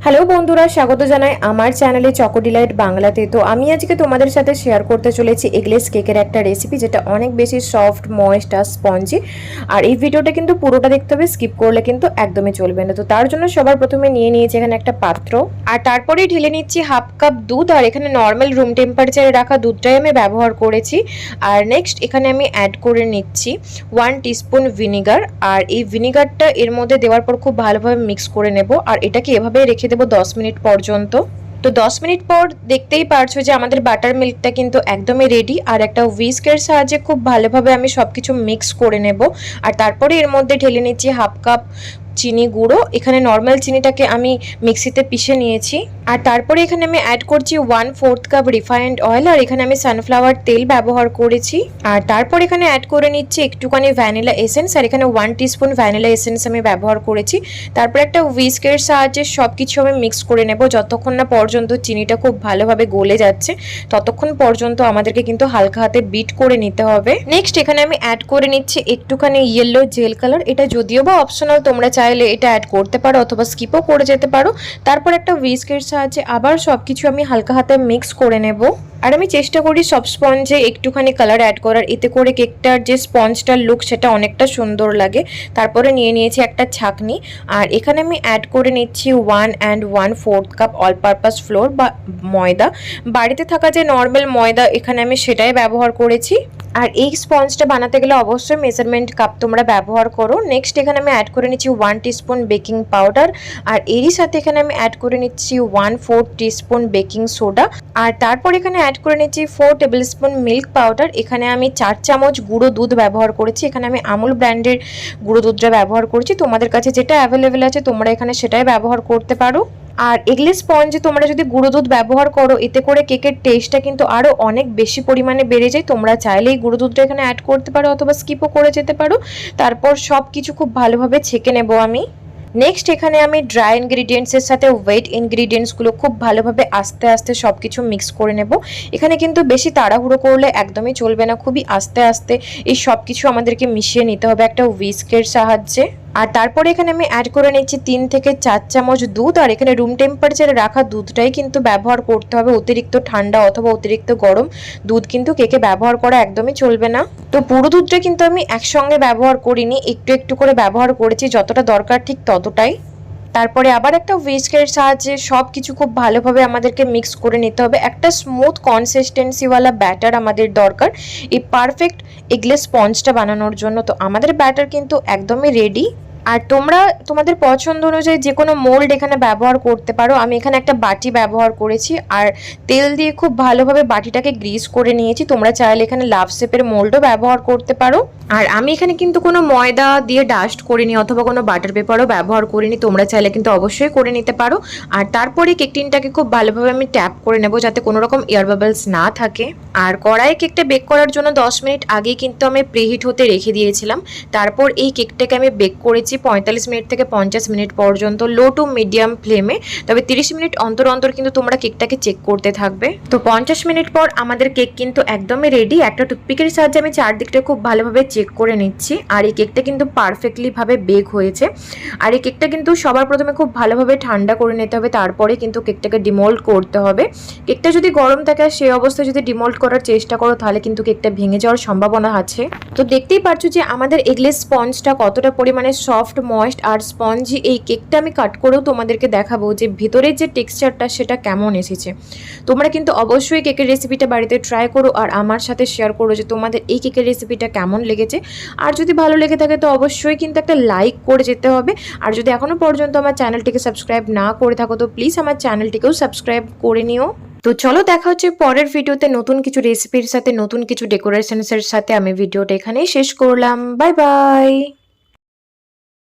Hello বন্ধুরা, স্বাগত জানাই আমার চ্যানেলে চকো ডিলাইট বাংলাতে। তো আমি আজকে তোমাদের সাথে শেয়ার করতে চলেছি এগলেস কেকের একটা রেসিপি, যেটা অনেক বেশি সফট, ময়েস্ট আর স্পঞ্জি। আর এই ভিডিওটা কিন্তু পুরোটা দেখতে হবে, স্কিপ করলে কিন্তু একদমই চলবে না। তো তার জন্য সবার প্রথমে নিয়ে নিয়েছি এখানে একটা পাত্র, আর তারপরেই ঢেলে নিচ্ছি হাফ কাপ দুধ। আর এখানে নর্মাল রুম টেম্পারেচারে রাখা দুধটাই আমি ব্যবহার করেছি। আর নেক্সট এখানে আমি অ্যাড করে নিচ্ছি 1 টিস্পুন ভিনিগার। আর এই ভিনিগারটা এর মধ্যে দেওয়ার পর খুব ভালোভাবে মিক্স করে নেব, আর এটাকে এভাবে রেখে দেবো 10 মিনিট পর্যন্ত। তো 10 মিনিট পর দেখতেই পারছো যে আমাদের বাটার মিল্কটা কিন্তু একদমই রেডি। আর একটা হুইস্কের সাহায্যে খুব ভালোভাবে আমি সবকিছু মিক্স করে নেব। আর তারপরে এর মধ্যে ঢেলে নিচ্ছি হাফ কাপ চিনি গুঁড়ো। এখানে নর্মাল চিনিটাকে আমি মিক্সিতে পিষে নিয়েছি। আর তারপরে এখানে আমি অ্যাড করছি 1/4 কাপ রিফাইন্ড অয়েল। আর এখানে আমি সানফ্লাওয়ার তেল ব্যবহার করেছি। আর তারপর এখানে অ্যাড করে নিচ্ছি একটুখানি ভ্যানিলা এসেন্স। আর এখানে 1 টিস্পুন ভ্যানিলা এসেন্স আমি ব্যবহার করেছি। তারপর একটা হুইস্কের সাহায্যে সব কিছু আমি মিক্স করে নেব, যতক্ষণ না পর্যন্ত চিনিটা খুব ভালোভাবে গলে যাচ্ছে ততক্ষণ পর্যন্ত আমাদেরকে কিন্তু হালকা হাতে বিট করে নিতে হবে। নেক্সট এখানে আমি অ্যাড করে নিচ্ছি একটুখানি ইয়েলো জেল কালার। এটা যদিও বা অপশনাল, তোমরা চাইলে এটা অ্যাড করতে পারো অথবা স্কিপও করে যেতে পারো। তারপর একটা হুইস্কের সাহায্যে আবার সবকিছু আমি হালকা হাতে মিক্স করে নেব। আর আমি চেষ্টা করি সব স্পঞ্জে একটুখানি কালার অ্যাড করার, এতে করে কেকটার যে স্পঞ্জটার লুক সেটা অনেকটা সুন্দর লাগে। তারপরে নিয়ে নিয়েছি একটা ছাঁকনি। আর এখানে আমি অ্যাড করে নিচ্ছি 1 and 1/4 cup all purpose floor বা ময়দা। বাড়িতে থাকা যে নর্মাল ময়দা এখানে আমি সেটাই ব্যবহার করেছি। আর এই স্পঞ্জটা বানাতে গেলে অবশ্যই মেজারমেন্ট কাপ তোমরা ব্যবহার করো। নেক্সট এখানে আমি অ্যাড করে নিচ্ছি 1 টিস্পুন বেকিং পাউডার। আর এরই সাথে এখানে আমি অ্যাড করে নিচ্ছি 1/4 টিস্পুন বেকিং সোডা। আর তারপর এখানে অ্যাড করে নিচ্ছি 4 টেবিল স্পুন মিল্ক পাউডার। এখানে আমি 4 চামচ গুঁড়ো দুধ ব্যবহার করেছি। এখানে আমি আমুল ব্র্যান্ডের গুঁড়ো দুধটা ব্যবহার করেছি। তোমাদের কাছে যেটা অ্যাভেলেবেল আছে তোমরা এখানে সেটাই ব্যবহার করতে পারো। আর এগলেস স্পঞ্জে তোমরা যদি গুঁড়ো দুধ ব্যবহার করো, এতে করে কেকের টেস্টটা কিন্তু আরও অনেক বেশি পরিমাণে বেড়ে যায়। তোমরা চাইলেই গুঁড়ো দুধটা এখানে অ্যাড করতে পারো অথবা স্কিপও করে যেতে পারো। তারপর সব কিছু খুব ভালোভাবে ছেঁকে নেব আমি। নেক্সট এখানে আমি ড্রাই ইনগ্রিডিয়েন্টসের সাথে ওয়েট ইনগ্রিডিয়েন্টসগুলো খুব ভালোভাবে আস্তে আস্তে সব কিছু মিক্স করে নেব। এখানে কিন্তু বেশি তাড়াহুড়ো করলে একদমই চলবে না, খুবই আস্তে আস্তে এই সব কিছু আমাদেরকে মিশিয়ে নিতে হবে একটা হুইস্কের সাহায্যে। আর তারপরে এখানে আমি অ্যাড করে নিচ্ছি 3 থেকে 4 চামচ দুধ। আর এখানে রুম টেম্পারেচারে রাখা দুধটাই কিন্তু ব্যবহার করতে হবে, অতিরিক্ত ঠান্ডা অথবা অতিরিক্ত গরম দুধ কিন্তু কেকে ব্যবহার করা একদমই চলবে না। তো পুরো দুধটা কিন্তু আমি একসঙ্গে ব্যবহার করিনি, একটু একটু করে ব্যবহার করেছি, যতটা দরকার ঠিক ততটাই। তারপরে আবার একটা হুইস্কের সাহায্যে সব কিছু খুব ভালোভাবে আমাদেরকে মিক্স করে নিতে হবে। একটা স্মুথ কনসিস্টেন্সিওয়ালা ব্যাটার আমাদের দরকার এই পারফেক্ট এগলেস স্পঞ্জটা বানানোর জন্য। তো আমাদের ব্যাটার কিন্তু একদমই রেডি। আর তোমরা তোমাদের পছন্দ অনুযায়ী যে কোনো মোল্ড এখানে ব্যবহার করতে পারো। আমি এখানে একটা বাটি ব্যবহার করেছি আর তেল দিয়ে খুব ভালোভাবে বাটিটাকে গ্রিস করে নিয়েছি। তোমরা চাইলে এখানে লাভ শেপের মোল্ডও ব্যবহার করতে পারো। আর আমি এখানে কিন্তু কোনো ময়দা দিয়ে ডাস্ট করিনি অথবা কোনো বাটার পেপারও ব্যবহার করিনি, তোমরা চাইলে কিন্তু অবশ্যই করে নিতে পারো। আর তারপরে কেক টিনটাকে খুব ভালোভাবে আমি ট্যাপ করে নেব, যাতে কোনো রকম এয়ার বাবলস না থাকে। আর কড়াইয়ে কেকটা বেক করার জন্য 10 মিনিট আগেই কিন্তু আমি প্রিহিট হতে রেখে দিয়েছিলাম। তারপর এই কেকটাকে আমি বেক করেছি 45 মিনিট থেকে 50 মিনিট পর্যন্ত লো টু মিডিয়াম ফ্লেমে। তবে 30 মিনিট অন্তর অন্তর কিন্তু তোমরা কেকটাকে চেক করতে থাকবে। তো 50 মিনিট পর আমাদের কেক কিন্তু একদমই রেডি। একটা টুথপিকের সাহায্যে আমি চারদিকটা খুব ভালোভাবে চেক করে নিচ্ছি। আর এই কেকটা কিন্তু পারফেক্টলি ভাবে বেক হয়েছে। আর এই কেকটা কিন্তু সবার প্রথমে খুব ভালোভাবে ঠান্ডা করে নিতে হবে, তারপরে কিন্তু কেকটাকে ডিমোল্ড করতে হবে। কেকটা যদি গরম থাকে সেই অবস্থায় যদি ডিমোল্ড করার চেষ্টা করো তাহলে কিন্তু কেকটা ভেঙে যাওয়ার সম্ভাবনা আছে। তো দেখতেই পারছো যে আমাদের এগলেস স্পঞ্জটা কতটা পরিমাণে সফট, ময়েস্ট আর স্পঞ্জি। এই কেকটা আমি কাট করেও তোমাদেরকে দেখাবো যে ভিতরের যে টেক্সচারটা সেটা কেমন এসেছে। তোমরা কিন্তু অবশ্যই কেকের রেসিপিটা বাড়িতে ট্রাই করো আর আমার সাথে শেয়ার করো যে তোমাদের এই কেকের রেসিপিটা কেমন লেগেছে। আর যদি ভালো লেগে থাকে তো অবশ্যই কিন্তু একটা লাইক করে যেতে হবে। আর যদি এখনো পর্যন্ত আমার চ্যানেলটিকে সাবস্ক্রাইব না করে থাকো তো প্লিজ আমার চ্যানেলটিকেও সাবস্ক্রাইব করে নিও। তো চলো দেখা হচ্ছে পরের ভিডিওতে নতুন কিছু রেসিপির সাথে, নতুন কিছু ডেকোরেশনসের সাথে। আমি ভিডিওটা এখানেই শেষ করলাম। Bye bye.